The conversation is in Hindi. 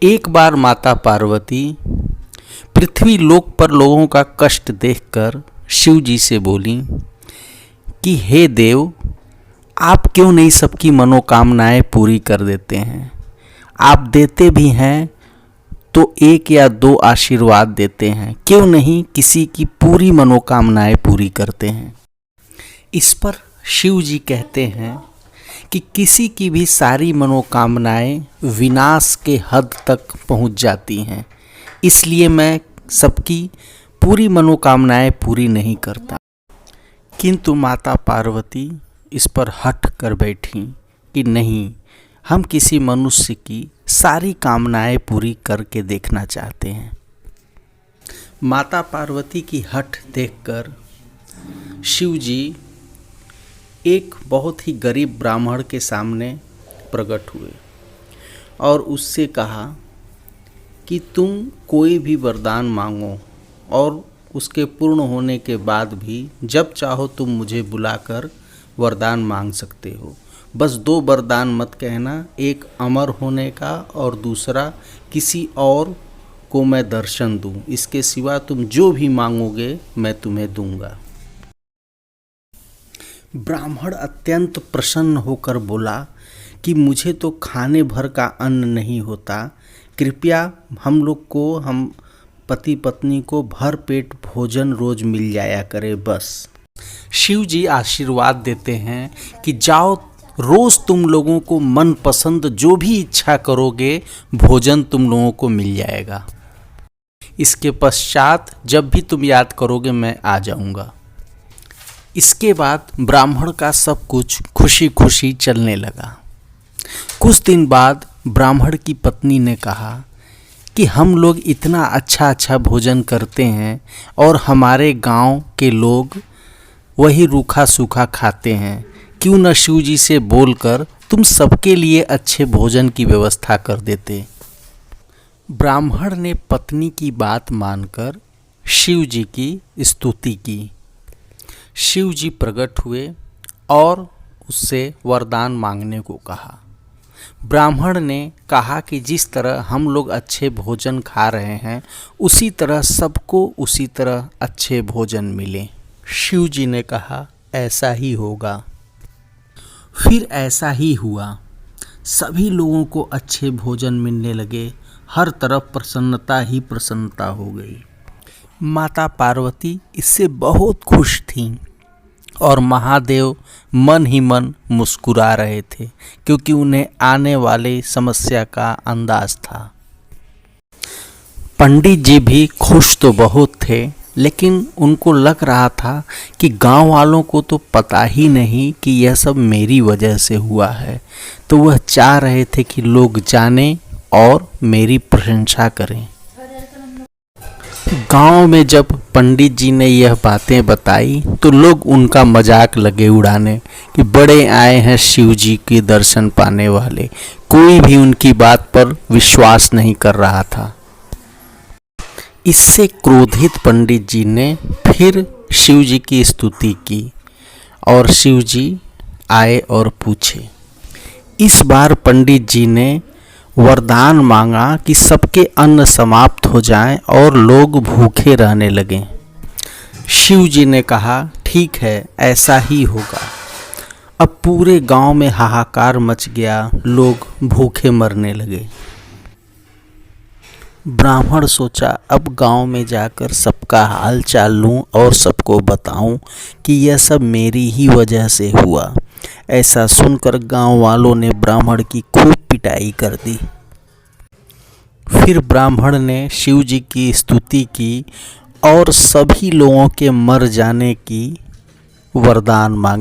एक बार माता पार्वती पृथ्वी लोक पर लोगों का कष्ट देखकर शिव जी से बोली कि हे देव, आप क्यों नहीं सबकी मनोकामनाएं पूरी कर देते हैं। आप देते भी हैं तो एक या दो आशीर्वाद देते हैं, क्यों नहीं किसी की पूरी मनोकामनाएं पूरी करते हैं। इस पर शिव जी कहते हैं कि किसी की भी सारी मनोकामनाएं विनाश के हद तक पहुंच जाती हैं, इसलिए मैं सबकी पूरी मनोकामनाएं पूरी नहीं करता। किंतु माता पार्वती इस पर हट कर बैठी कि नहीं, हम किसी मनुष्य की सारी कामनाएं पूरी करके देखना चाहते हैं। माता पार्वती की हट देखकर शिव जी एक बहुत ही गरीब ब्राह्मण के सामने प्रकट हुए और उससे कहा कि तुम कोई भी वरदान मांगो और उसके पूर्ण होने के बाद भी जब चाहो तुम मुझे बुलाकर वरदान मांग सकते हो। बस दो वरदान मत कहना, एक अमर होने का और दूसरा किसी और को मैं दर्शन दूं। इसके सिवा तुम जो भी मांगोगे मैं तुम्हें दूंगा। ब्राह्मण अत्यंत प्रसन्न होकर बोला कि मुझे तो खाने भर का अन्न नहीं होता, कृपया हम पति पत्नी को भर पेट भोजन रोज मिल जाया करे बस। शिव जी आशीर्वाद देते हैं कि जाओ, रोज तुम लोगों को मन पसंद जो भी इच्छा करोगे भोजन तुम लोगों को मिल जाएगा। इसके पश्चात जब भी तुम याद करोगे मैं आ जाऊंगा। इसके बाद ब्राह्मण का सब कुछ खुशी खुशी चलने लगा। कुछ दिन बाद ब्राह्मण की पत्नी ने कहा कि हम लोग इतना अच्छा भोजन करते हैं और हमारे गांव के लोग वही रूखा सूखा खाते हैं, क्यों न शिव जी से बोलकर तुम सबके लिए अच्छे भोजन की व्यवस्था कर देते। ब्राह्मण ने पत्नी की बात मानकर शिव जी की स्तुति की। शिव जी प्रकट हुए और उससे वरदान मांगने को कहा। ब्राह्मण ने कहा कि जिस तरह हम लोग अच्छे भोजन खा रहे हैं उसी तरह सबको उसी तरह अच्छे भोजन मिले। शिव जी ने कहा ऐसा ही होगा। फिर ऐसा ही हुआ। सभी लोगों को अच्छे भोजन मिलने लगे, हर तरफ प्रसन्नता ही प्रसन्नता हो गई। माता पार्वती इससे बहुत खुश थीं और महादेव मन ही मन मुस्कुरा रहे थे, क्योंकि उन्हें आने वाले समस्या का अंदाज था। पंडित जी भी खुश तो बहुत थे, लेकिन उनको लग रहा था कि गांव वालों को तो पता ही नहीं कि यह सब मेरी वजह से हुआ है, तो वह चाह रहे थे कि लोग जानें और मेरी प्रशंसा करें। गांव में जब पंडित जी ने यह बातें बताई तो लोग उनका मजाक लगे उड़ाने कि बड़े आए हैं शिव जी के दर्शन पाने वाले। कोई भी उनकी बात पर विश्वास नहीं कर रहा था। इससे क्रोधित पंडित जी ने फिर शिव जी की स्तुति की और शिव जी आए और पूछे। इस बार पंडित जी ने वरदान मांगा कि सबके अन्न समाप्त हो जाएं और लोग भूखे रहने लगें। शिव जी ने कहा ठीक है, ऐसा ही होगा। अब पूरे गांव में हाहाकार मच गया, लोग भूखे मरने लगे। ब्राह्मण सोचा अब गांव में जाकर सबका हाल चाल लूं और सबको बताऊं कि यह सब मेरी ही वजह से हुआ। ऐसा सुनकर गांव वालों ने ब्राह्मण की खूब पिटाई कर दी। फिर ब्राह्मण ने शिव जी की स्तुति की और सभी लोगों के मर जाने की वरदान मांगे।